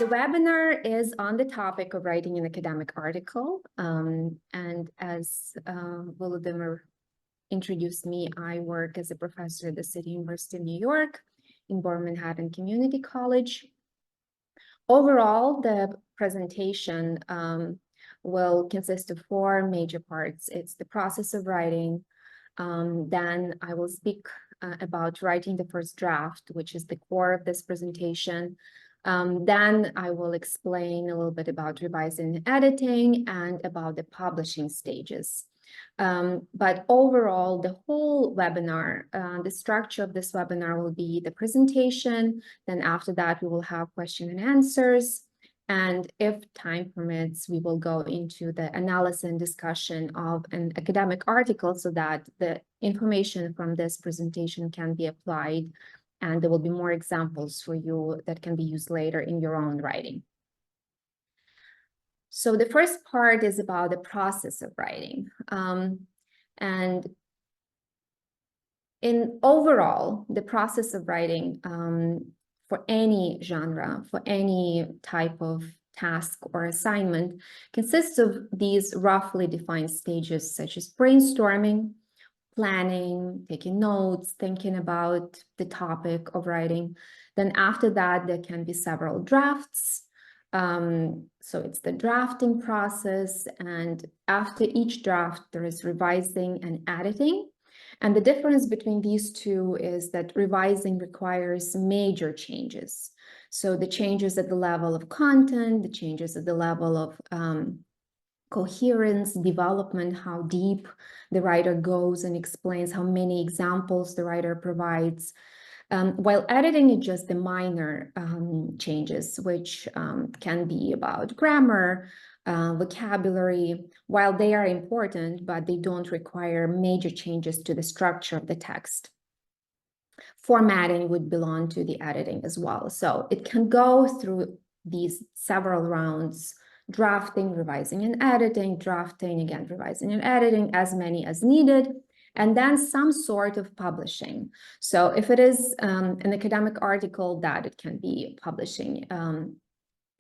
webinar is on the topic of writing an academic article. And as Volodymyr introduced me, I work as a professor at the City University of New York in Borough Manhattan Community College. Overall, the presentation will consist of 4 major parts. It's the process of writing. Then I will speak about writing the first draft, which is the core of this presentation. Then I will explain a little bit about revising and editing and about the publishing stages. But overall, the whole webinar, the structure of this webinar will be the presentation. Then after that, we will have question and answers. And if time permits, we will go into the analysis and discussion of an academic article so that the information from this presentation can be applied, and there will be more examples for you that can be used later in your own writing. So the first part is about the process of writing. And in overall, the process of writing for any genre, for any type of task or assignment, consists of these roughly defined stages, such as brainstorming, planning, taking notes, thinking about the topic of writing. Then after that, there can be several drafts. So it's the drafting process, and after each draft, there is revising and editing. And the difference between these two is that revising requires major changes. So the changes at the level of content, the changes at the level of coherence, development, how deep the writer goes and explains how many examples the writer provides. While editing is just the minor changes, which can be about grammar, vocabulary, while they are important, but they don't require major changes to the structure of the text. Formatting would belong to the editing as well. So it can go through these several rounds: drafting, revising and editing, drafting, again, revising and editing, as many as needed, and then some sort of publishing. So if it is an academic article, that it can be publishing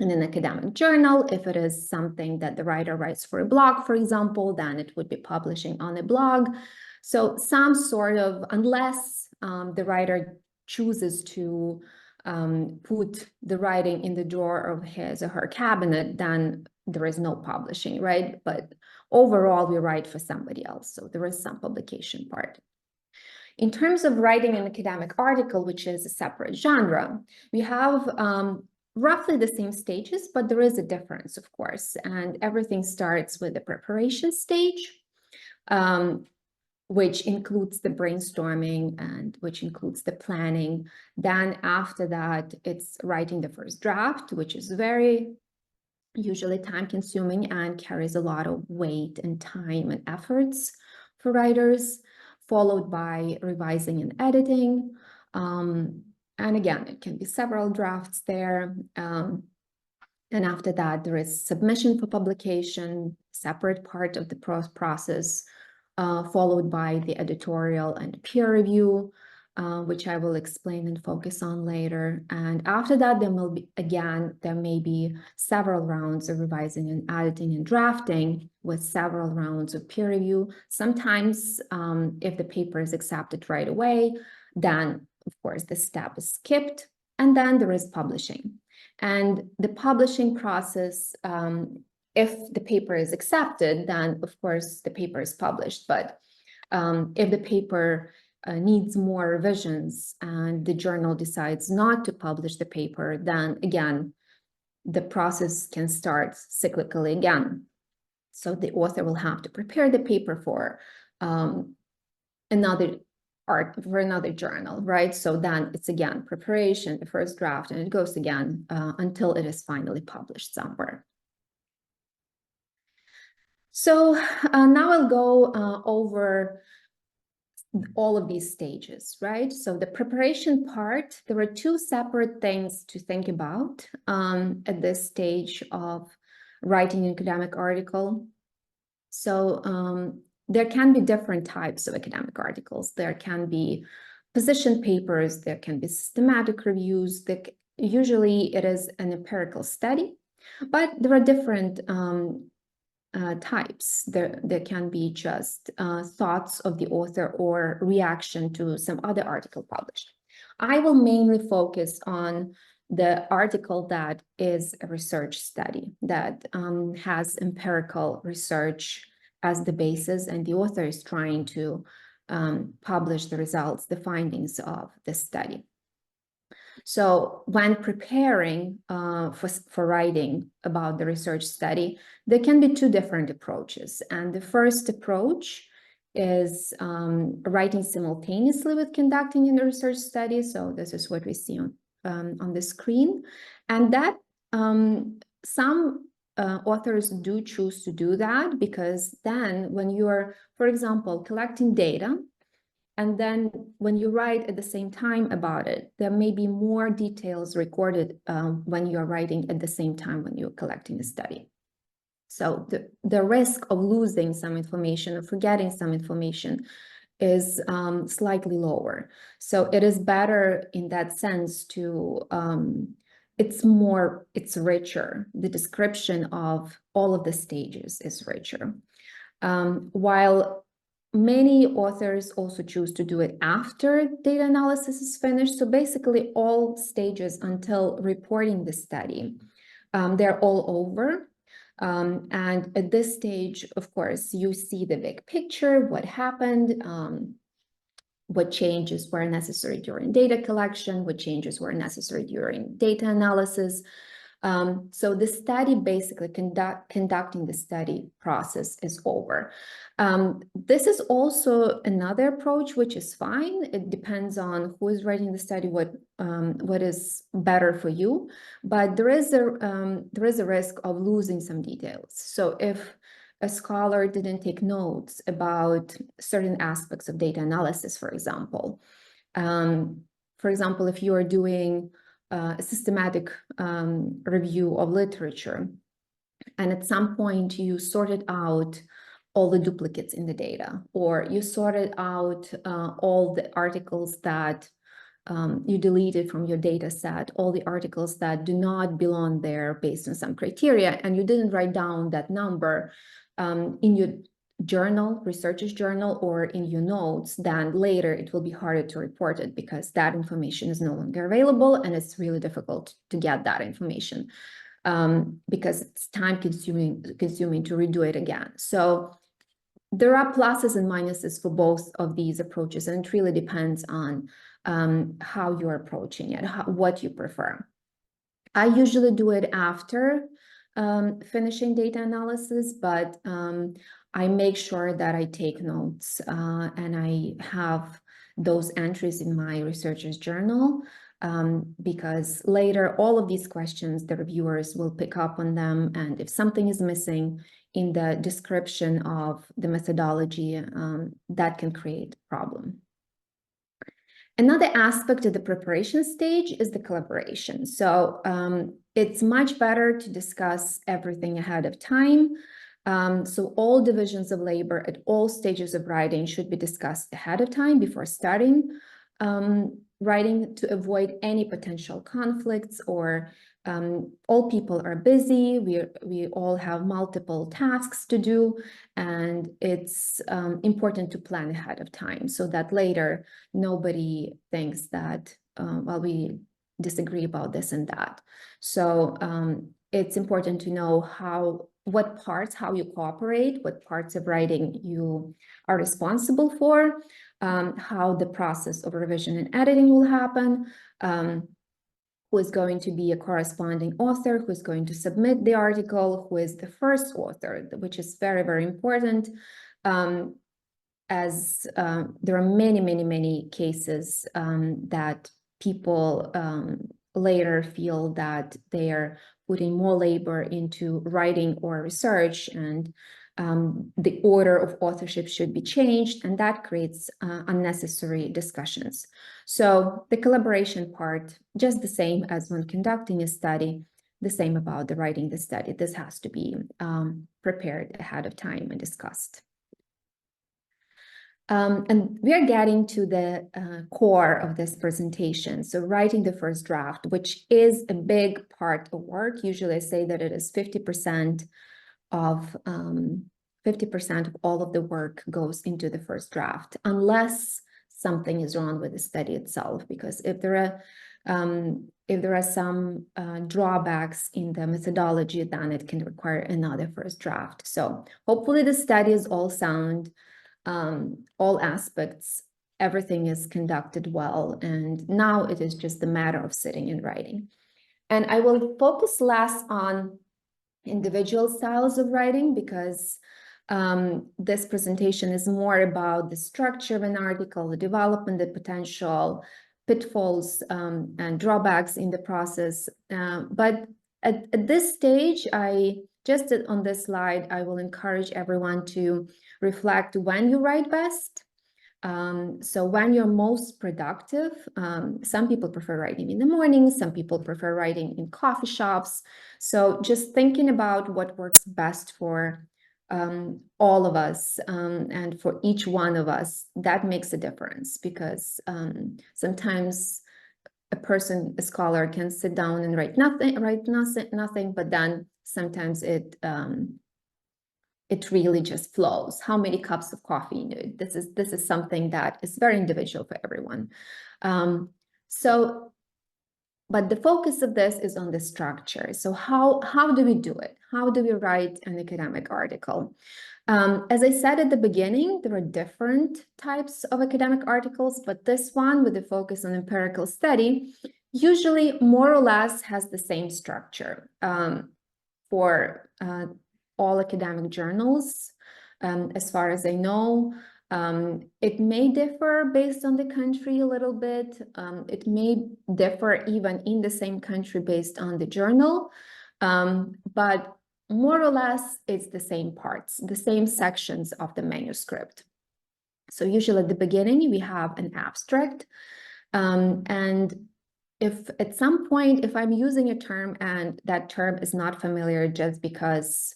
in an academic journal. If it is something that the writer writes for a blog, for example, then it would be publishing on a blog. So some sort of, unless the writer chooses to put the writing in the drawer of his or her cabinet, then there is no publishing, right? But overall, we write for somebody else. So there is some publication part. In terms of writing an academic article, which is a separate genre, we have roughly the same stages, but there is a difference, of course. And everything starts with the preparation stage, which includes the brainstorming and which includes the planning. Then after that, it's writing the first draft, which is very usually time-consuming and carries a lot of weight and time and efforts for writers, followed by revising and editing. And again, it can be several drafts there. And after that, there is submission for publication, separate part of the process, followed by the editorial and peer review, which I will explain and focus on later. And after that, there will be, again, there may be several rounds of revising and editing and drafting with several rounds of peer review. Sometimes, if the paper is accepted right away, then of course, the step is skipped, and then there is publishing. And the publishing process, if the paper is accepted, then of course the paper is published. But if the paper needs more revisions and the journal decides not to publish the paper, then again, the process can start cyclically again. So the author will have to prepare the paper for another journal, right? So then it's again preparation, the first draft, and it goes again until it is finally published somewhere. So now I'll go over all of these stages, right? So the preparation part, there are 2 separate things to think about at this stage of writing an academic article. So there can be different types of academic articles. There can be position papers, there can be systematic reviews, usually it is an empirical study, but there are different types. There can be just thoughts of the author or reaction to some other article published. I will mainly focus on the article that is a research study that has empirical research as the basis, and the author is trying to publish the results, the findings of the study. So when preparing for writing about the research study, there can be two different approaches. And the first approach is writing simultaneously with conducting a research study. So this is what we see on the screen. And that some authors do choose to do that, because then when you're, for example, collecting data, and then when you write at the same time about it, there may be more details recorded when you're writing at the same time when you're collecting the study. So the risk of losing some information or forgetting some information is slightly lower. So it is better in that sense to, it's richer. The description of all of the stages is richer. While many authors also choose to do it after data analysis is finished. So basically all stages until reporting the study, they're all over. And at this stage, of course, you see the big picture, what happened, what changes were necessary during data collection, what changes were necessary during data analysis. So the study, basically conducting the study process is over. This is also another approach, which is fine. It depends on who is writing the study, what is better for you. But there is a risk of losing some details. So if a scholar didn't take notes about certain aspects of data analysis, for example, if you are doing a systematic review of literature, and at some point you sorted out all the duplicates in the data, or you sorted out all the articles that you deleted from your data set, all the articles that do not belong there based on some criteria, and you didn't write down that number in your journal, researcher's journal, or in your notes, then later it will be harder to report it because that information is no longer available, and it's really difficult to get that information because it's time consuming to redo it again. So there are pluses and minuses for both of these approaches, and it really depends on how you're approaching it, what you prefer. I usually do it after finishing data analysis, but I make sure that I take notes and I have those entries in my researcher's journal because later all of these questions, the reviewers will pick up on them, and if something is missing in the description of the methodology, that can create a problem. Another aspect of the preparation stage is the collaboration. So it's much better to discuss everything ahead of time. So all divisions of labor at all stages of writing should be discussed ahead of time before starting writing, to avoid any potential conflicts, or all people are busy, we all have multiple tasks to do, and it's important to plan ahead of time so that later nobody thinks that, well, we disagree about this and that. So it's important to know how you cooperate, what parts of writing you are responsible for, how the process of revision and editing will happen, who is going to be a corresponding author, who is going to submit the article, who is the first author, which is very, very important, as there are many, many, many cases that people later feel that they are putting more labor into writing or research, and the order of authorship should be changed, and that creates unnecessary discussions. So the collaboration part, just the same as when conducting a study, the same about the writing the study. This has to be prepared ahead of time and discussed. And we are getting to the core of this presentation. So writing the first draft, which is a big part of work. Usually I say that it is 50% of 50% of all of the work goes into the first draft, unless something is wrong with the study itself. Because if there are some drawbacks in the methodology, then it can require another first draft. So hopefully the study is all sound. All aspects, everything is conducted well, and now it is just a matter of sitting and writing. And I will focus less on individual styles of writing because this presentation is more about the structure of an article, the development, the potential pitfalls and drawbacks in the process. But at this stage, just on this slide, I will encourage everyone to reflect when you write best. So when you're most productive, some people prefer writing in the morning, some people prefer writing in coffee shops. So just thinking about what works best for all of us and for each one of us, that makes a difference because sometimes a scholar can sit down and write nothing, but then sometimes it really just flows. How many cups of coffee you need? This is something that is very individual for everyone. But the focus of this is on the structure. So how do we do it? How do we write an academic article? As I said at the beginning, there are different types of academic articles, but this one with the focus on empirical study usually more or less has the same structure for all academic journals, as far as I know. It may differ based on the country a little bit. It may differ even in the same country based on the journal, but more or less it's the same parts, the same sections of the manuscript. So usually at the beginning we have an abstract, and if at some point, if I'm using a term and that term is not familiar just because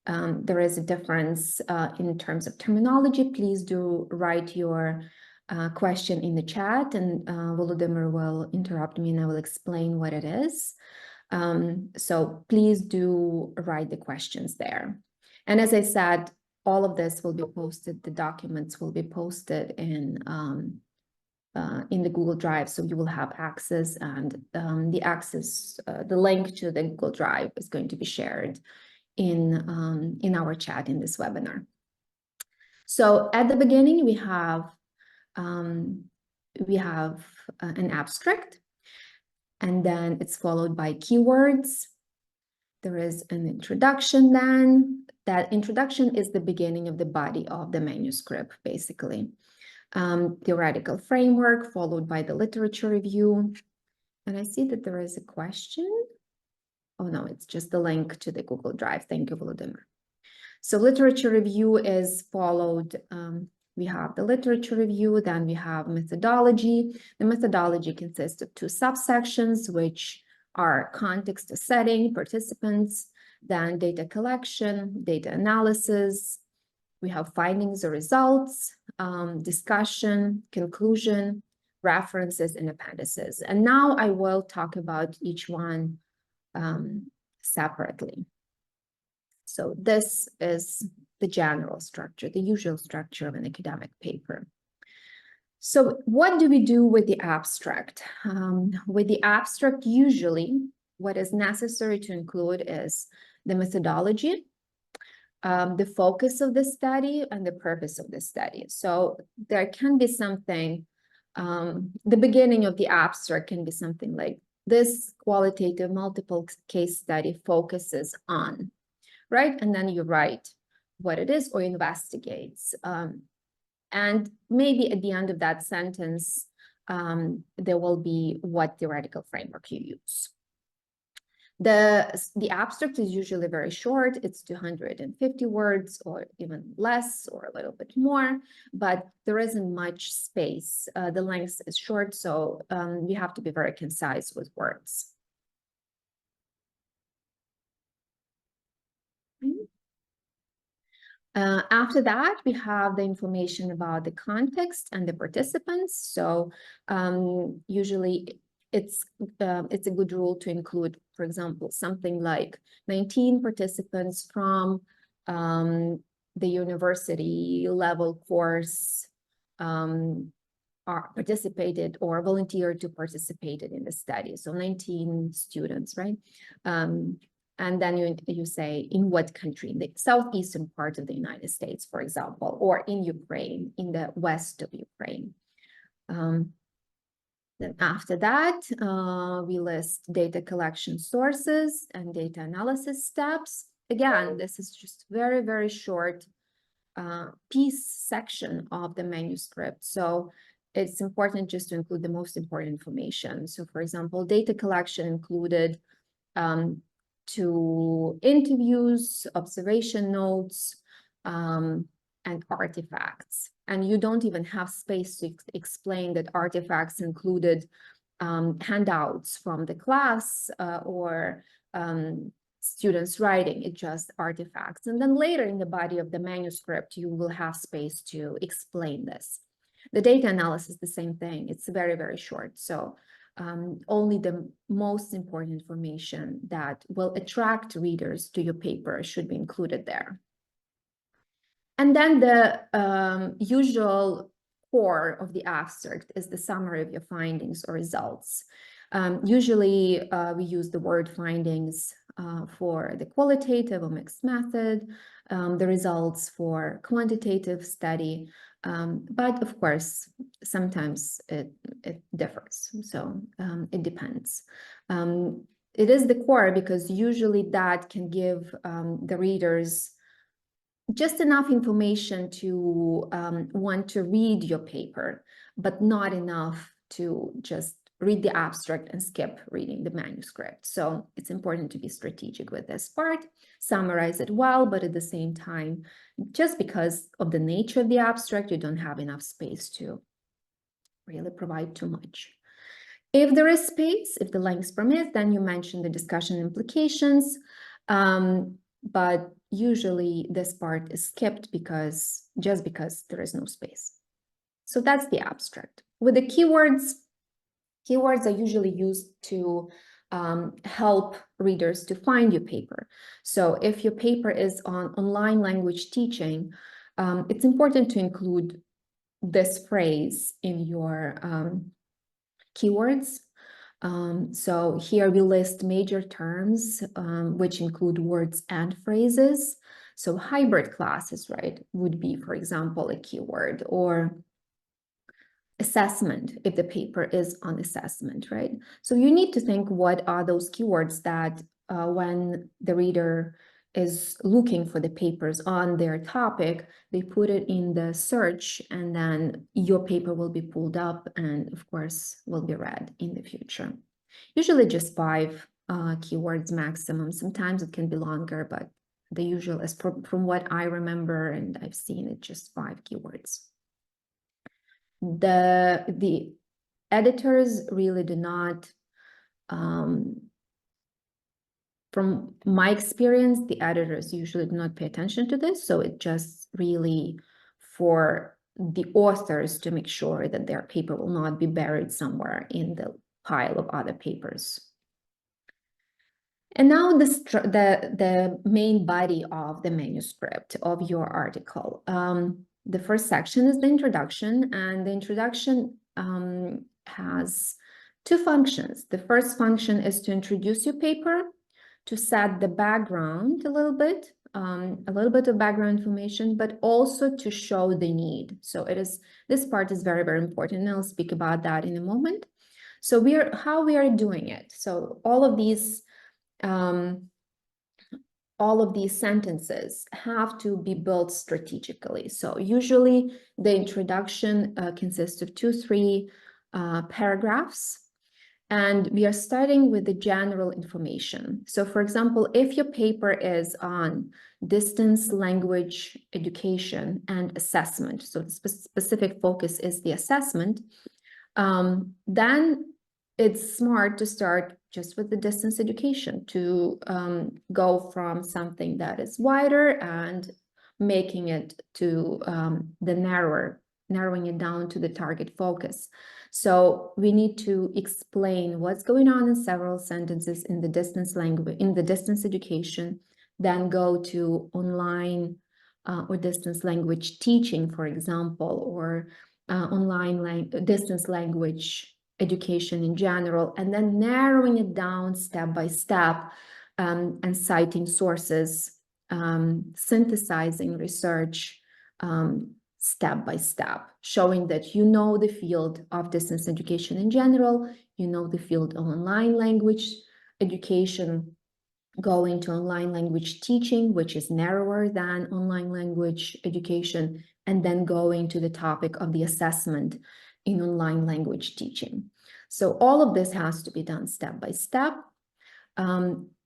there is a difference in terms of terminology, please do write your question in the chat, and Volodymyr will interrupt me and I will explain what it is. So please do write the questions there. And as I said, all of this will be posted, the documents will be posted in the Google Drive, so you will have access, and the link to the Google Drive is going to be shared in our chat in this webinar. So at the beginning, we have an abstract, and then it's followed by keywords. There is an introduction then. That introduction is the beginning of the body of the manuscript, basically. Theoretical framework, followed by the literature review. And I see that there is a question. Oh no, it's just the link to the Google Drive. Thank you, Volodymyr. So literature review is followed. We have the literature review, then we have methodology. The methodology consists of two subsections, which are context, setting, participants, then data collection, data analysis. We have findings or results, discussion, conclusion, references, and appendices. And now I will talk about each one separately. So this is the general structure, the usual structure of an academic paper. So what do we do with the abstract? With the abstract, usually what is necessary to include is the methodology, the focus of the study, and the purpose of the study. So there can be something, the beginning of the abstract can be something like, this qualitative multiple case study focuses on, right? And then you write what it is or investigates. And maybe at the end of that sentence, there will be what theoretical framework you use. The abstract is usually very short. It's 250 words or even less or a little bit more, but there isn't much space. The length is short, so you have to be very concise with words. After that, we have the information about the context and the participants. So usually it's a good rule to include, for example, something like 19 participants from the university level course are participated or volunteered to participate in the study. So 19 students, right? And then you say in what country, in the southeastern part of the United States, for example, or in Ukraine, in the west of Ukraine. Then after that, we list data collection sources and data analysis steps. Again, this is just very, very short piece section of the manuscript. So it's important just to include the most important information. So for example, data collection included 2 interviews, observation notes, and artifacts. And you don't even have space to explain that artifacts included handouts from the class or students writing. It's just artifacts. And then later in the body of the manuscript, you will have space to explain this. The data analysis, the same thing. It's very, very short. So only the most important information that will attract readers to your paper should be included there. And then the usual core of the abstract is the summary of your findings or results. Usually we use the word findings for the qualitative or mixed method, the results for quantitative study, but of course, sometimes it differs, so it depends. It is the core because usually that can give the readers just enough information to want to read your paper, but not enough to just read the abstract and skip reading the manuscript. So it's important to be strategic with this part, summarize it well, but at the same time, just because of the nature of the abstract, you don't have enough space to really provide too much. If there is space, if the length permits, then you mention the discussion implications, but usually this part is skipped just because there is no space. So that's the abstract. With the keywords are usually used to help readers to find your paper. So if your paper is on online language teaching, it's important to include this phrase in your keywords. So here we list major terms, which include words and phrases. So hybrid classes, right, would be, for example, a keyword, or assessment if the paper is on assessment, right? So you need to think what are those keywords that when the reader is looking for the papers on their topic, they put it in the search, and then your paper will be pulled up and of course will be read in the future. Usually just 5 keywords maximum. Sometimes it can be longer, but the usual is from what I remember and I've seen it, just 5 keywords. The editors really do not, from my experience, the editors usually do not pay attention to this. So it just really for the authors to make sure that their paper will not be buried somewhere in the pile of other papers. And now the main body of the manuscript of your article. The first section is the introduction, and the introduction has 2 functions. The first function is to introduce your paper, to set the background a little bit of background information, but also to show the need. So this part is very, very important, and I'll speak about that in a moment. So how we are doing it. So all of these sentences have to be built strategically. So usually the introduction consists of 2-3 paragraphs, and we are starting with the general information. So for example, if your paper is on distance language education and assessment, so the specific focus is the assessment, then it's smart to start just with the distance education, to go from something that is wider and making it to narrowing it down to the target focus. So we need to explain what's going on in several sentences in the distance language, in the distance education, then go to online or distance language teaching, for example, or distance language education in general, and then narrowing it down step by step, and citing sources, synthesizing research step by step, showing that you know the field of distance education in general, you know the field of online language education, going to online language teaching, which is narrower than online language education, and then going to the topic of the assessment in online language teaching. So all of this has to be done step by step.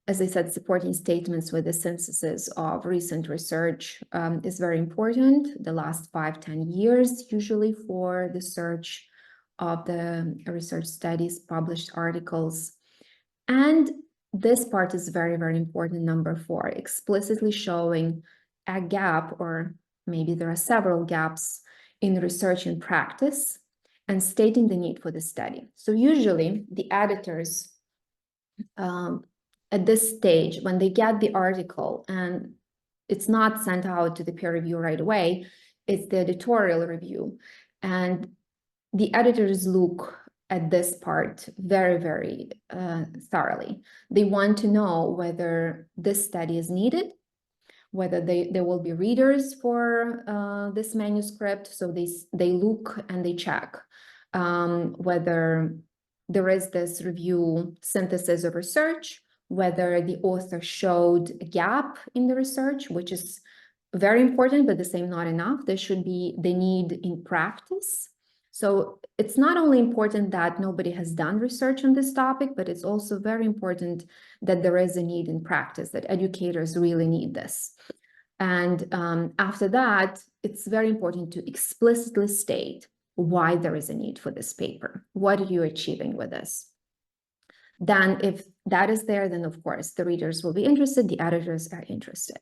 As I said, supporting statements with the synthesis of recent research is very important. The last 5-10 years, usually for the search of the research studies, published articles. And this part is very, very important, number 4, explicitly showing a gap, or maybe there are several gaps in research and practice, and stating the need for the study. So usually the editors at this stage, when they get the article and it's not sent out to the peer review right away, it's the editorial review. And the editors look at this part very, very thoroughly. They want to know whether this study is needed, whether there will be readers for this manuscript. So they look and they check whether there is this review synthesis of research, whether the author showed a gap in the research, which is very important, but the same not enough. There should be the need in practice. So it's not only important that nobody has done research on this topic, but it's also very important that there is a need in practice, that educators really need this. And after that, it's very important to explicitly state why there is a need for this paper. What are you achieving with this? Then if that is there, then of course the readers will be interested, the editors are interested.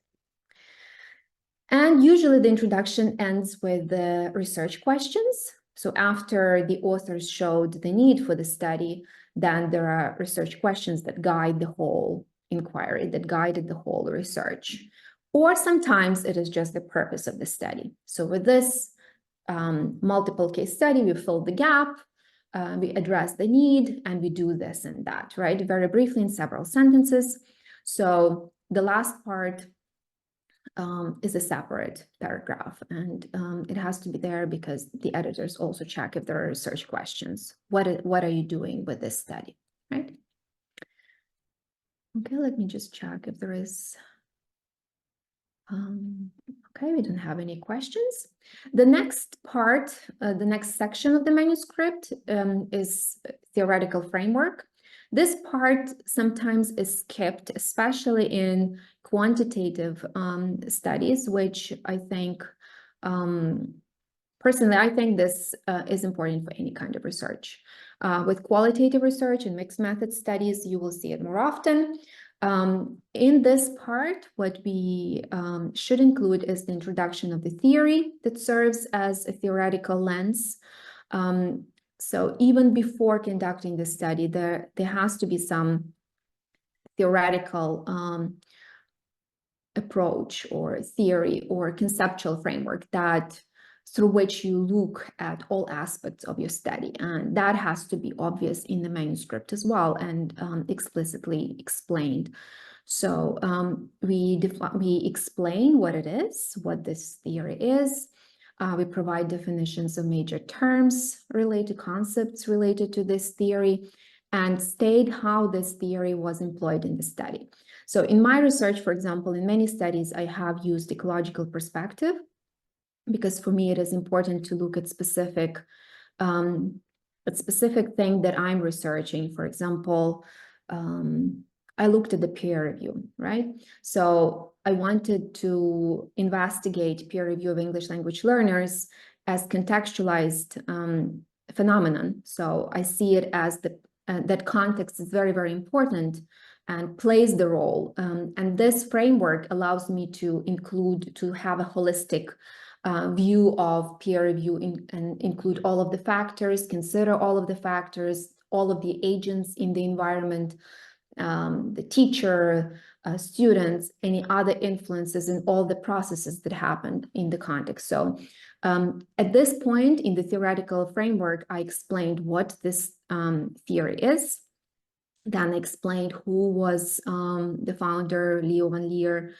And usually the introduction ends with the research questions. So after the authors showed the need for the study, then there are research questions that guide the whole inquiry, that guided the whole research. Or sometimes it is just the purpose of the study. So with this multiple case study, we fill the gap, we address the need, and we do this and that, right? Very briefly in several sentences. So the last part is a separate paragraph, and it has to be there because the editors also check if there are research questions. What are you doing with this study, right? Okay, let me just check if there is. Okay, we don't have any questions. The next part, the next section of the manuscript is theoretical framework. This part sometimes is skipped, especially in quantitative studies, which I think, personally, I think this is important for any kind of research. With qualitative research and mixed method studies, you will see it more often. In this part, what we should include is the introduction of the theory that serves as a theoretical lens. So even before conducting the study, there has to be some theoretical approach or theory or conceptual framework through which you look at all aspects of your study. And that has to be obvious in the manuscript as well and explicitly explained. So we explain what it is, what this theory is. We provide definitions of major terms related, concepts related to this theory, and state how this theory was employed in the study. So in my research, for example, in many studies, I have used ecological perspective, because for me, it is important to look at specific thing that I'm researching. For example, I looked at the peer review, right? So I wanted to investigate peer review of English language learners as contextualized phenomenon. So I see it as that context is very, very important and plays the role. And this framework allows me to have a holistic view of peer review and include all of the factors, consider all of the factors, all of the agents in the environment, the teacher, students, any other influences, and all the processes that happened in the context. So at this point in the theoretical framework, I explained what this theory is. Then I explained who was the founder, Leo van Leer.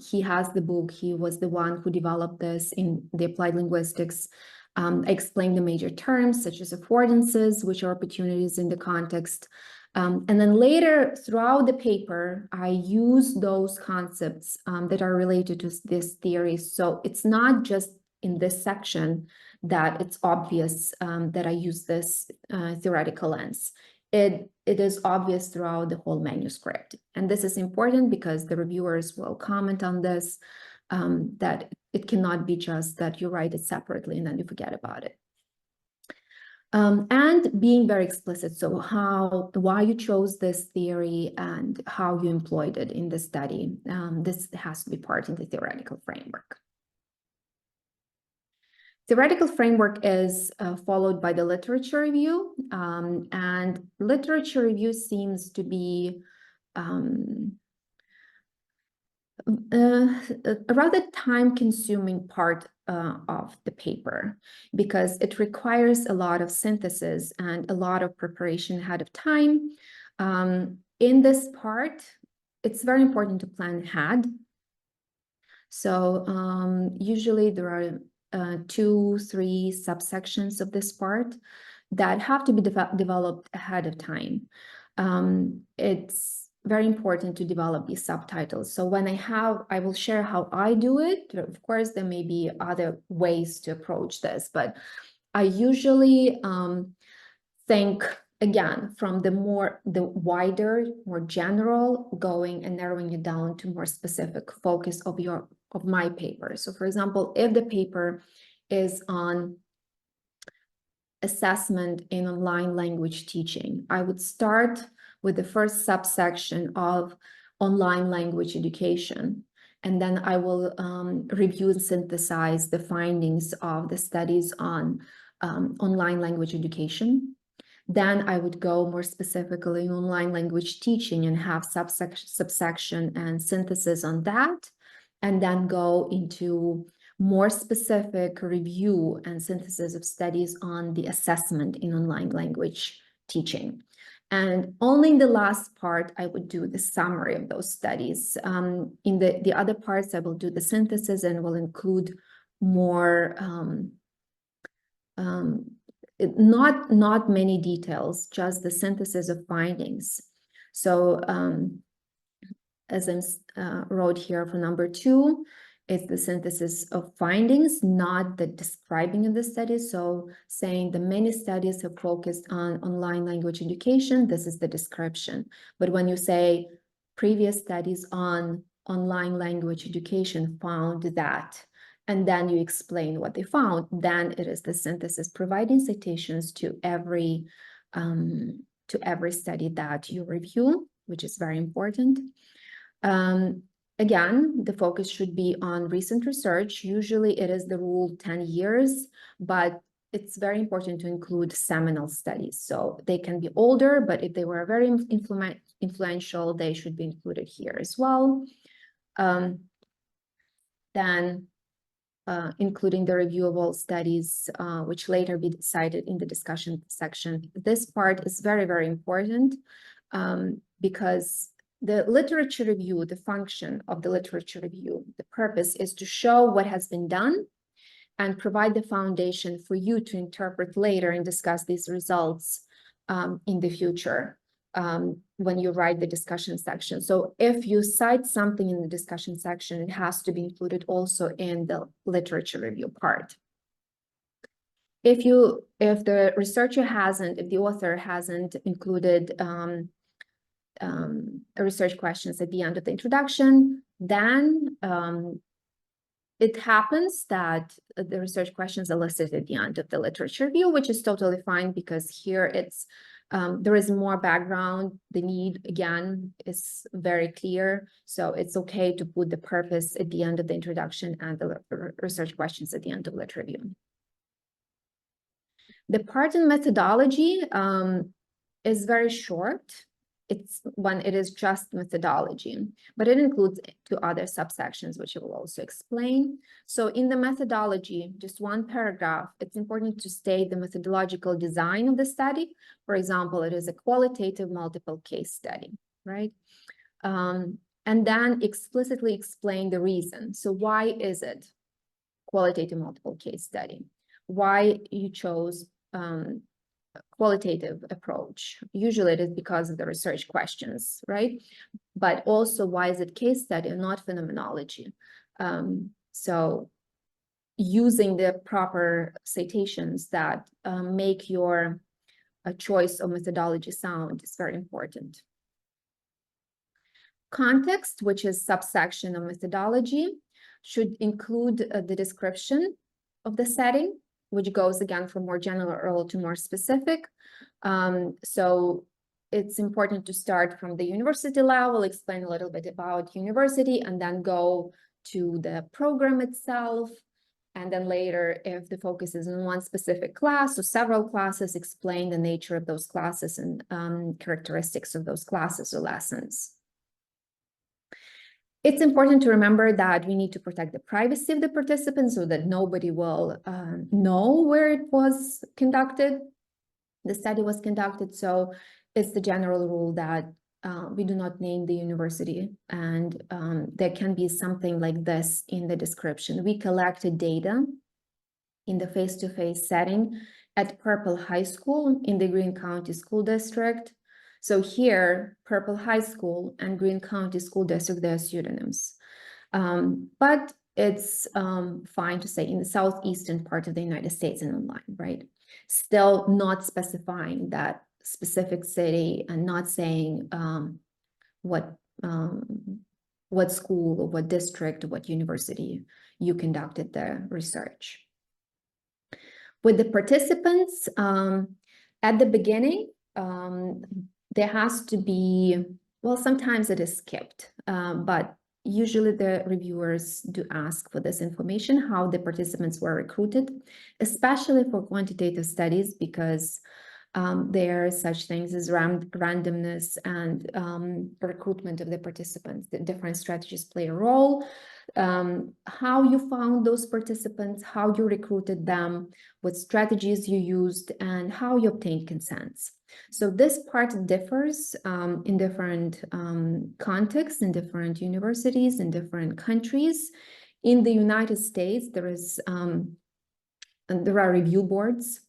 He has the book. He was the one who developed this in the applied linguistics. I explained the major terms such as affordances, which are opportunities in the context. And then later throughout the paper, I use those concepts that are related to this theory. So it's not just in this section that it's obvious that I use this theoretical lens. It is obvious throughout the whole manuscript. And this is important because the reviewers will comment on this, that it cannot be just that you write it separately and then you forget about it. And being very explicit, so why you chose this theory and how you employed it in the study. This has to be part in the theoretical framework. Theoretical framework is followed by the literature review, and literature review seems to be a rather time-consuming part of the paper because it requires a lot of synthesis and a lot of preparation ahead of time. In this part, it's very important to plan ahead. So usually there are 2-3 subsections of this part that have to be developed ahead of time. It's very important to develop these subtitles. So when I will share how I do it. Of course, there may be other ways to approach this, but I usually think, again, from the wider, more general, going and narrowing it down to more specific focus of my paper. So for example, if the paper is on assessment in online language teaching, I would start with the first subsection of online language education. And then I will review and synthesize the findings of the studies on online language education. Then I would go more specifically in online language teaching and have subsection and synthesis on that, and then go into more specific review and synthesis of studies on the assessment in online language teaching. And only in the last part, I would do the summary of those studies. In the other parts, I will do the synthesis and will include more, not many details, just the synthesis of findings. So as I wrote here for number 2, it's the synthesis of findings, not the describing of the studies. So saying the many studies have focused on online language education, this is the description. But when you say previous studies on online language education found that, and then you explain what they found, then it is the synthesis, providing citations to every study that you review, which is very important. Again, the focus should be on recent research. Usually it is the rule 10 years, but it's very important to include seminal studies. So they can be older, but if they were very influential, they should be included here as well. Then including the review of all studies, which later be decided in the discussion section. This part is very, very important because the literature review, the function of the literature review, the purpose is to show what has been done and provide the foundation for you to interpret later and discuss these results in the future when you write the discussion section. So if you cite something in the discussion section, it has to be included also in the literature review part. If the researcher hasn't, if the author hasn't included research questions at the end of the introduction, then it happens that the research questions are listed at the end of the literature review, which is totally fine because here it's There is more background. The need, again, is very clear. So it's okay to put the purpose at the end of the introduction and the research questions at the end of lit review. The part in methodology is very short. It's when it is just methodology, but it includes 2 other subsections, which I will also explain. So in the methodology, just 1 paragraph, it's important to state the methodological design of the study. For example, it is a qualitative multiple case study, right? And then explicitly explain the reason. So why is it qualitative multiple case study? Why you chose qualitative approach? Usually it is because of the research questions, right? But also, why is it case study and not phenomenology? So using the proper citations that make your choice of methodology sound is very important. Context, which is subsection of methodology, should include the description of the setting, which goes again from more general to more specific. So it's important to start from the university level, explain a little bit about university, and then go to the program itself. And then later, if the focus is on one specific class or several classes, explain the nature of those classes and characteristics of those classes or lessons. It's important to remember that we need to protect the privacy of the participants so that nobody will know where it was conducted, the study was conducted. So it's the general rule that we do not name the university, and there can be something like this in the description. We collected data in the face-to-face setting at Purple High School in the Greene County School District. So here, Purple High School and Greene County School District, they are pseudonyms. But it's fine to say in the southeastern part of the United States and online, right? Still not specifying that specific city and not saying what school or what district or what university you conducted the research. With the participants, at the beginning, there has to be, well, sometimes it is skipped, but usually the reviewers do ask for this information, how the participants were recruited, especially for quantitative studies, because there are such things as randomness and recruitment of the participants. The different strategies play a role. How you found those participants, how you recruited them, what strategies you used, and how you obtained consents. So this part differs in different contexts, in different universities, in different countries. In the United States, there are review boards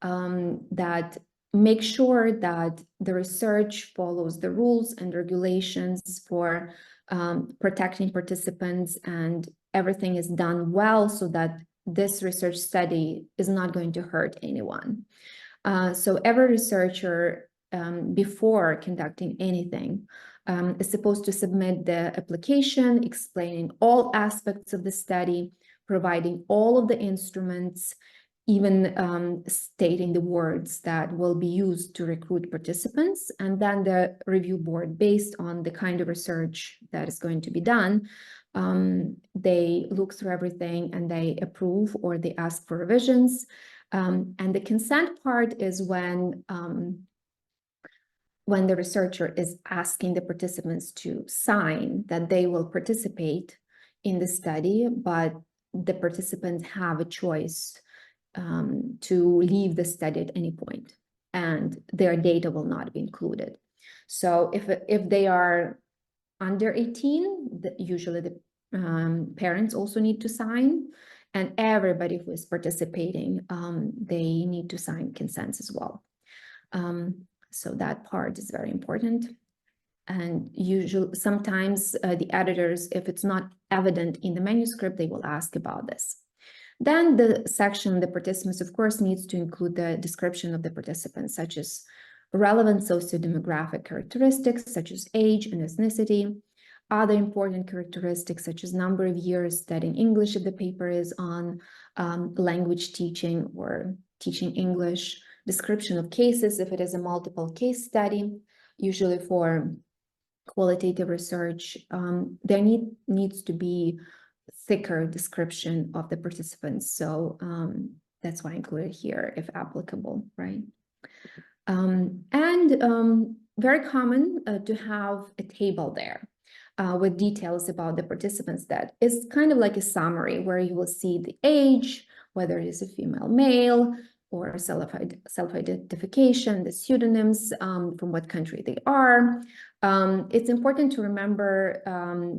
that make sure that the research follows the rules and regulations for protecting participants, and everything is done well so that this research study is not going to hurt anyone. So every researcher, before conducting anything, is supposed to submit the application, explaining all aspects of the study, providing all of the instruments, even stating the words that will be used to recruit participants. And then the review board, based on the kind of research that is going to be done, they look through everything and they approve or they ask for revisions. And the consent part is when the researcher is asking the participants to sign that they will participate in the study, but the participants have a choice to leave the study at any point, and their data will not be included. So if they are under 18, usually the parents also need to sign, and everybody who is participating, they need to sign consents as well. So that part is very important. And usually, sometimes the editors, if it's not evident in the manuscript, they will ask about this. Then the section, the participants, of course, needs to include the description of the participants, such as relevant socio-demographic characteristics, such as age and ethnicity, other important characteristics, such as number of years studying English if the paper is on language teaching or teaching English, description of cases if it is a multiple case study. Usually for qualitative research, there needs to be thicker description of the participants. So that's why I included here, if applicable, right? Very common to have a table there with details about the participants that is kind of like a summary where you will see the age, whether it is a female, male, or self-identification, the pseudonyms, from what country they are. It's important to remember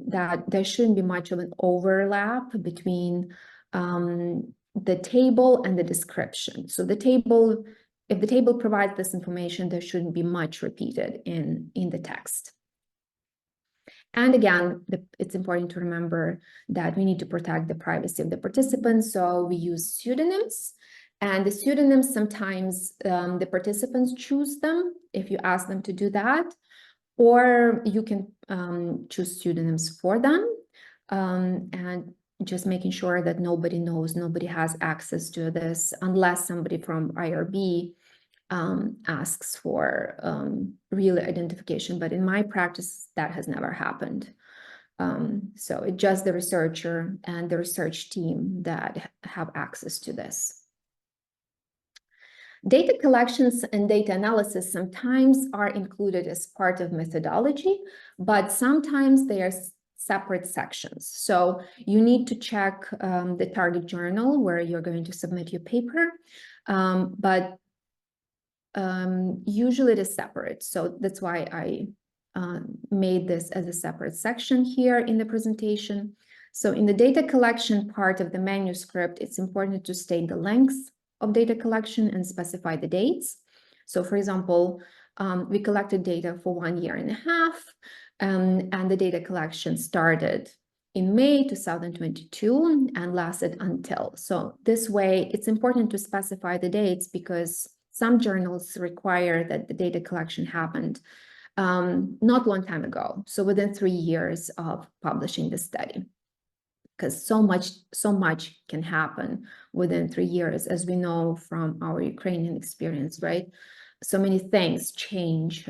that there shouldn't be much of an overlap between the table and the description. So the table, if the table provides this information, there shouldn't be much repeated in the text. And again, it's important to remember that we need to protect the privacy of the participants. So we use pseudonyms, and the pseudonyms, sometimes the participants choose them if you ask them to do that, or you can choose pseudonyms for them, and just making sure that nobody knows, nobody has access to this unless somebody from IRB asks for real identification. But in my practice, that has never happened. So it's just the researcher and the research team that have access to this. Data collections and data analysis sometimes are included as part of methodology, but sometimes they are separate sections. So you need to check the target journal where you're going to submit your paper, but usually it is separate. So that's why I made this as a separate section here in the presentation. So in the data collection part of the manuscript, it's important to state the length of data collection and specify the dates. So for example, we collected data for 1.5 years, and the data collection started in May 2022 and lasted until. So this way, it's important to specify the dates because some journals require that the data collection happened not long time ago, so within 3 years of publishing the study, because so much can happen within 3 years, as we know from our Ukrainian experience, right? So many things change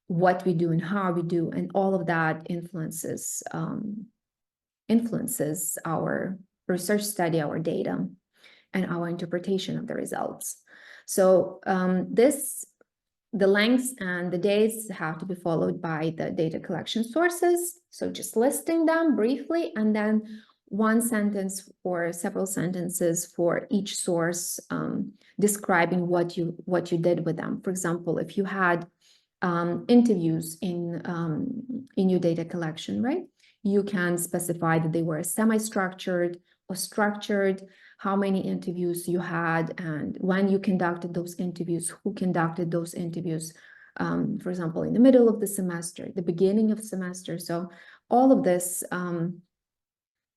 what we do and how we do, and all of that influences our research study, our data, and our interpretation of the results. So the lengths and the dates have to be followed by the data collection sources. So just listing them briefly, and then one sentence or several sentences for each source describing what you did with them. For example, if you had interviews in your data collection, right? You can specify that they were semi-structured or structured, how many interviews you had, and when you conducted those interviews, who conducted those interviews, for example, in the middle of the semester, the beginning of semester. So all of this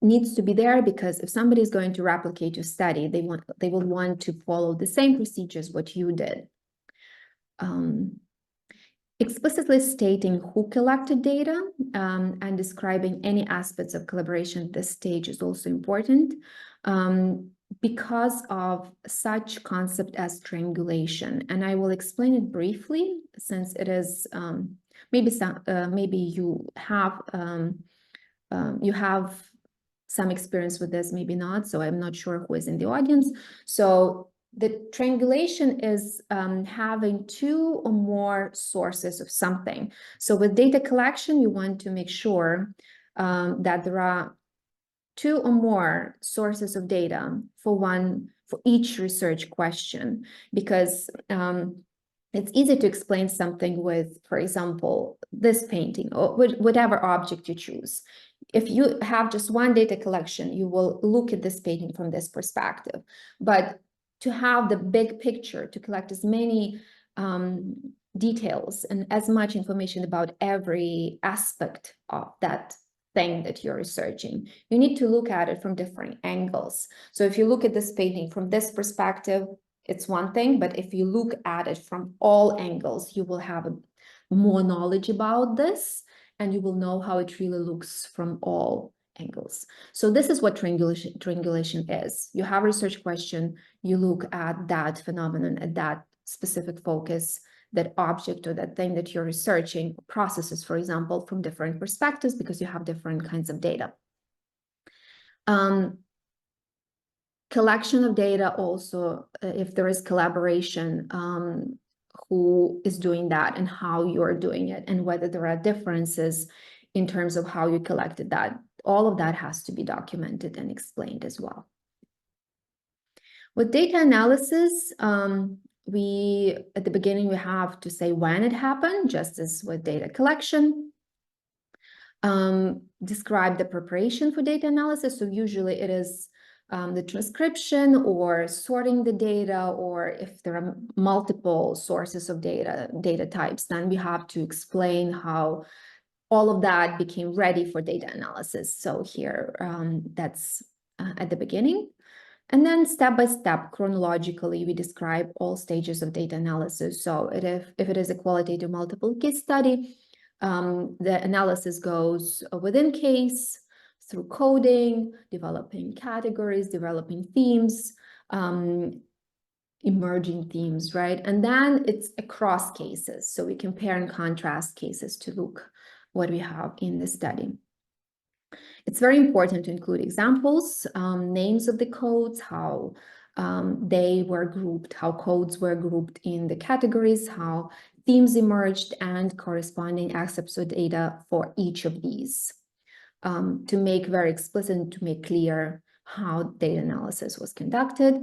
needs to be there, because if somebody is going to replicate your study, they will want to follow the same procedures what you did. Explicitly stating who collected data and describing any aspects of collaboration at this stage is also important because of such concept as triangulation. And I will explain it briefly, since it is maybe you have some experience with this, maybe not. So I'm not sure who is in the audience. So the triangulation is having 2 or more sources of something. So with data collection, you want to make sure that there are 2 or more sources of data for each research question, because it's easy to explain something with, for example, this painting or whatever object you choose. If you have just one data collection, you will look at this painting from this perspective. But to have the big picture, to collect as many details and as much information about every aspect of that thing that you're researching, you need to look at it from different angles. So if you look at this painting from this perspective, it's one thing, but if you look at it from all angles, you will have more knowledge about this, and you will know how it really looks from all angles. So this is what triangulation is. You have a research question, you look at that phenomenon, at that specific focus, that object or that thing that you're researching, processes, for example, from different perspectives because you have different kinds of data. Collection of data also, if there is collaboration, who is doing that and how you're doing it and whether there are differences in terms of how you collected that. All of that has to be documented and explained as well. With data analysis, at the beginning, we have to say when it happened, just as with data collection. Describe the preparation for data analysis. So usually it is the transcription or sorting the data, or if there are multiple sources of data types, then we have to explain how all of that became ready for data analysis. So here, that's at the beginning. And then step by step, chronologically, we describe all stages of data analysis. So if it is a qualitative multiple case study, the analysis goes within case, through coding, developing categories, developing themes, emerging themes, right? And then it's across cases. So we compare and contrast cases to look what we have in the study. It's very important to include examples, names of the codes, how they were grouped, how codes were grouped in the categories, how themes emerged, and corresponding excerpts of data for each of these, to make very explicit and to make clear how data analysis was conducted.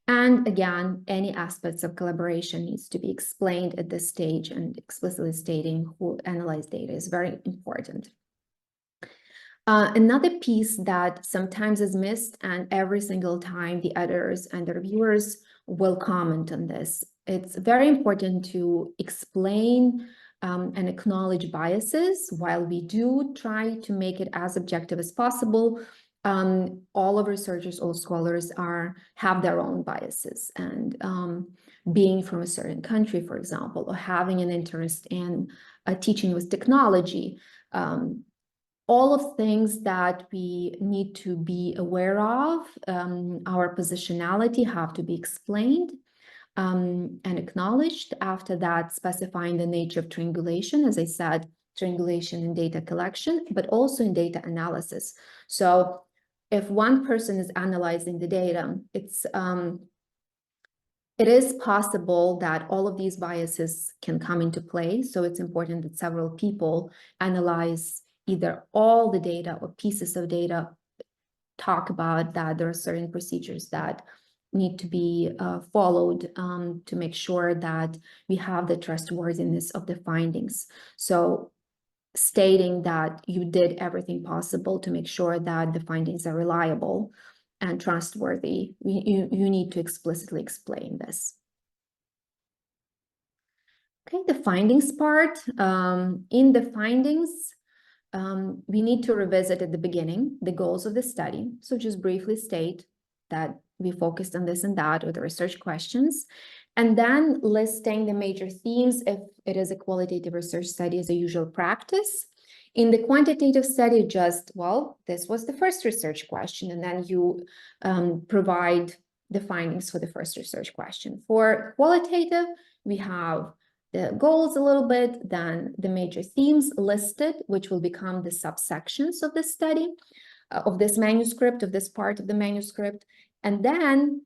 And again, any aspects of collaboration needs to be explained at this stage, and explicitly stating who analyzed data is very important. Another piece that sometimes is missed, and every single time the editors and the reviewers will comment on this, it's very important to explain and acknowledge biases. While we do try to make it as objective as possible, all of researchers, all scholars have their own biases, and being from a certain country, for example, or having an interest in teaching with technology, all of things that we need to be aware of, our positionality have to be explained and acknowledged. After that, specifying the nature of triangulation, as I said, triangulation in data collection, but also in data analysis. So if one person is analyzing the data, it is possible that all of these biases can come into play. So it's important that several people analyze either all the data or pieces of data, talk about that there are certain procedures that need to be followed to make sure that we have the trustworthiness of the findings. So stating that you did everything possible to make sure that the findings are reliable and trustworthy, you need to explicitly explain this. Okay, the findings part. In the findings, we need to revisit at the beginning the goals of the study. So just briefly state that we focused on this and that, or the research questions, and then listing the major themes if it is a qualitative research study as a usual practice. In the quantitative study, just, well, this was the first research question, and then you provide the findings for the first research question. For qualitative, we have the goals a little bit, then the major themes listed, which will become the subsections of the study, of this manuscript, of this part of the manuscript. And then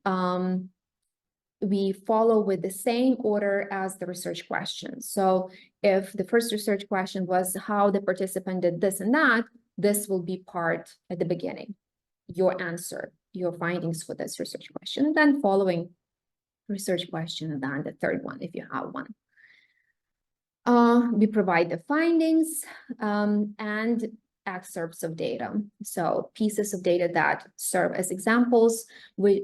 we follow with the same order as the research questions. So if the first research question was how the participant did this and that, this will be part at the beginning, your answer, your findings for this research question, and then following research question, and then the third one, if you have one. We provide the findings and excerpts of data. So pieces of data that serve as examples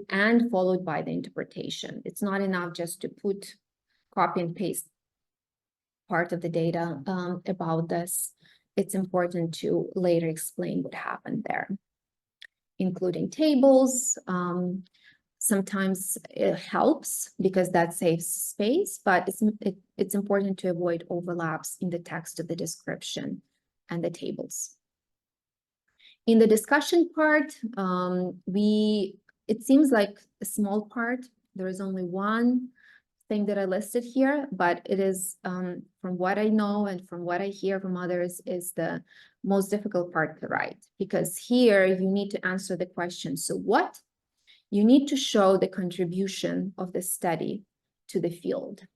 and followed by the interpretation. It's not enough just to copy and paste part of the data about this. It's important to later explain what happened there, including tables. Sometimes it helps because that saves space, but it's important to avoid overlaps in the text of the description and the tables. In the discussion part, it seems like a small part. There is only one thing that I listed here, but it is, from what I know and from what I hear from others, is the most difficult part to write, because here you need to answer the question, so what? You need to show the contribution of the study to the field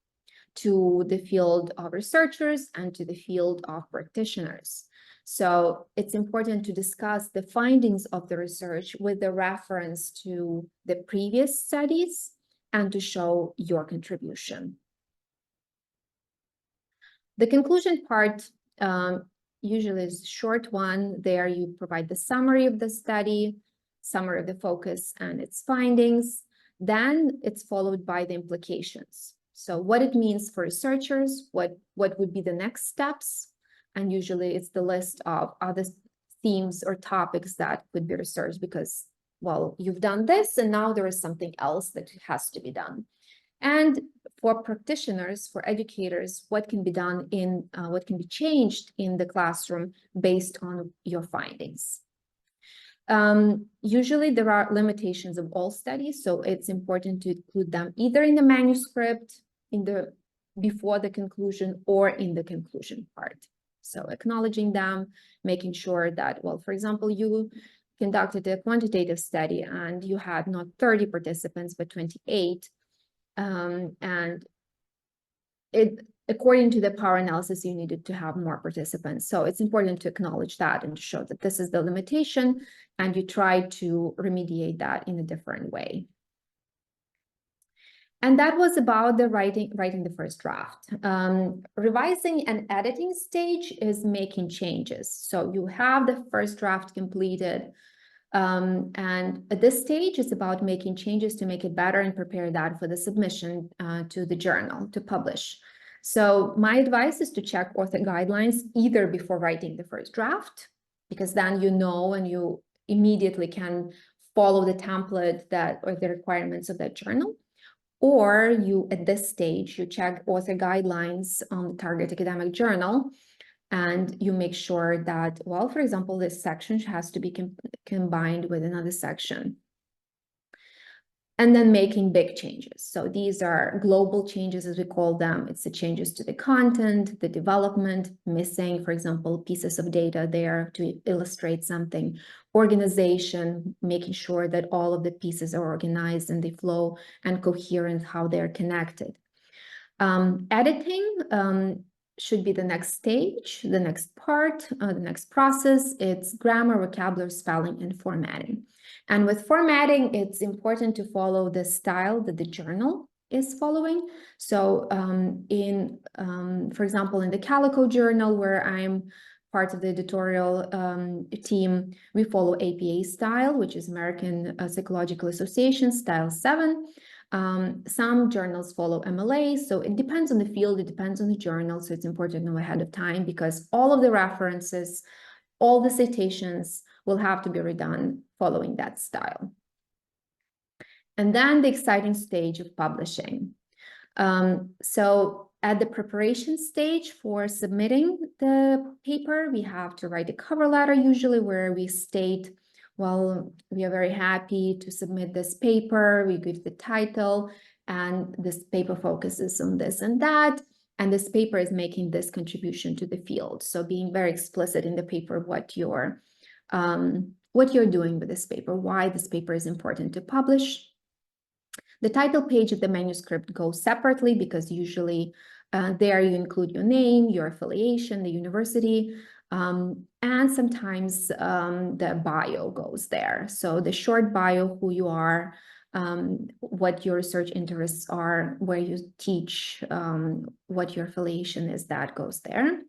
of researchers and to the field of practitioners. So it's important to discuss the findings of the research with the reference to the previous studies and to show your contribution. The conclusion part usually is a short one. There you provide the summary of the study, summary of the focus and its findings. Then it's followed by the implications. So what it means for researchers, what would be the next steps, and usually it's the list of other themes or topics that could be researched because, well, you've done this and now there is something else that has to be done. And for practitioners, for educators, what can be done in, what can be changed in the classroom based on your findings. Usually there are limitations of all studies, so it's important to include them either in the manuscript, before the conclusion, or in the conclusion part. So acknowledging them, making sure that, well, for example, you conducted a quantitative study and you had not 30 participants, but 28. And according to the power analysis, you needed to have more participants. So it's important to acknowledge that and to show that this is the limitation, and you try to remediate that in a different way. And that was about the writing the first draft. Revising and editing stage is making changes. So you have the first draft completed, and at this stage, it's about making changes to make it better and prepare that for the submission to the journal to publish. So my advice is to check author guidelines either before writing the first draft, because then you know and you immediately can follow the template or the requirements of that journal. Or you, at this stage, you check author guidelines on the target academic journal, and you make sure that, well, for example, this section has to be combined with another section. And then making big changes. So these are global changes, as we call them. It's the changes to the content, the development, missing, for example, pieces of data there to illustrate something, organization, making sure that all of the pieces are organized and they flow and coherent, how they're connected. Editing should be the next stage, the next part, the next process. It's grammar, vocabulary, spelling, and formatting. And with formatting, it's important to follow the style that the journal is following. So for example, in the CALICO Journal, where I'm part of the editorial team, we follow APA style, which is American Psychological Association style 7. Some journals follow MLA, so it depends on the field, it depends on the journal, so it's important to know ahead of time, because all of the references, all the citations will have to be redone following that style. And then the exciting stage of publishing. So at the preparation stage for submitting the paper, we have to write a cover letter, usually, where we state, well, we are very happy to submit this paper, we give the title, and this paper focuses on this and that, and this paper is making this contribution to the field. So being very explicit in the paper what you're doing with this paper, why this paper is important to publish. The title page of the manuscript goes separately, because usually there you include your name, your affiliation, the university, and sometimes the bio goes there. So the short bio, who you are, what your research interests are, where you teach, what your affiliation is, that goes there.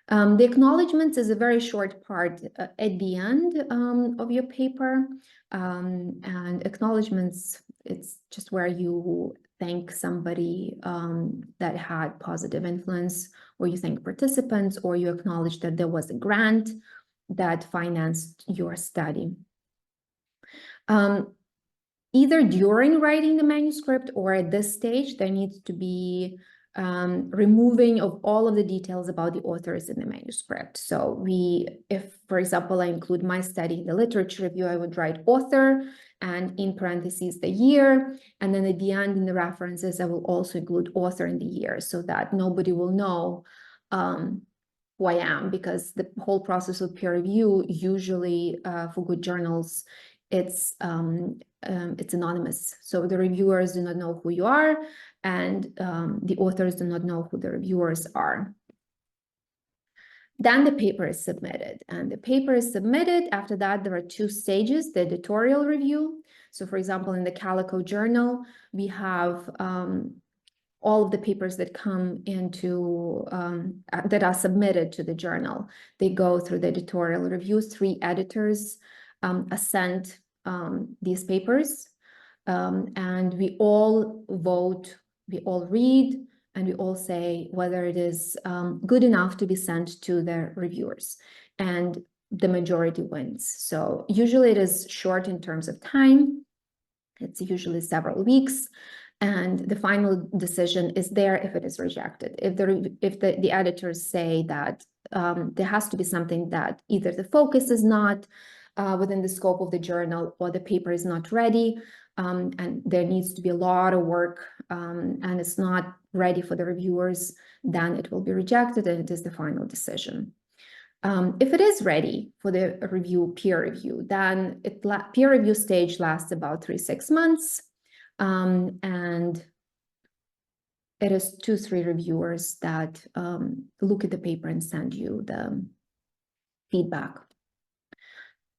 The acknowledgements is a very short part at the end of your paper, and acknowledgements, it's just where you thank somebody that had positive influence, or you thank participants, or you acknowledge that there was a grant that financed your study. Either during writing the manuscript or at this stage, there needs to be removing of all of the details about the authors in the manuscript. So if, for example, I include my study in the literature review, I would write author and in parentheses the year. And then at the end in the references, I will also include author in the year so that nobody will know who I am, because the whole process of peer review, usually for good journals, it's anonymous. So the reviewers do not know who you are, and the authors do not know who the reviewers are. Then the paper is submitted, and the paper is submitted. After that, there are two stages: the editorial review. So for example, in the CALICO Journal, we have all of the papers that come into, that are submitted to the journal. They go through the editorial review. 3 editors assent these papers, and we all vote, we all read, and we all say whether it is good enough to be sent to the reviewers, and the majority wins. So usually it is short in terms of time. It's usually several weeks, and the final decision is there if it is rejected. If the editors say that there has to be something that either the focus is not within the scope of the journal, or the paper is not ready, and there needs to be a lot of work, and it's not ready for the reviewers, then it will be rejected, and it is the final decision. If it is ready for the peer review, then peer review stage lasts about 3-6 months, and it is 2-3 reviewers that look at the paper and send you the feedback.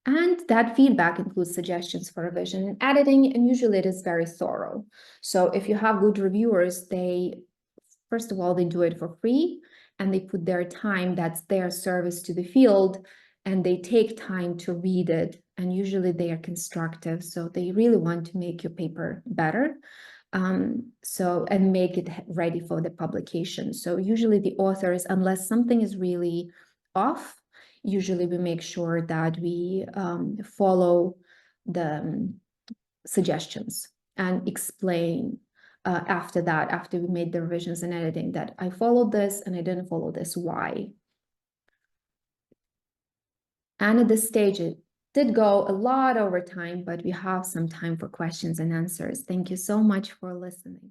And that feedback includes suggestions for revision and editing, and usually it is very thorough. So if you have good reviewers, first of all, they do it for free, and they put their time, that's their service to the field, and they take time to read it, and usually they are constructive, so they really want to make your paper better, and make it ready for the publication. So usually the authors, unless something is really off, usually we make sure that we follow the suggestions and explain after that, after we made the revisions and editing, that I followed this and I didn't follow this, why? And at this stage, it did go a lot over time, but we have some time for questions and answers. Thank you so much for listening.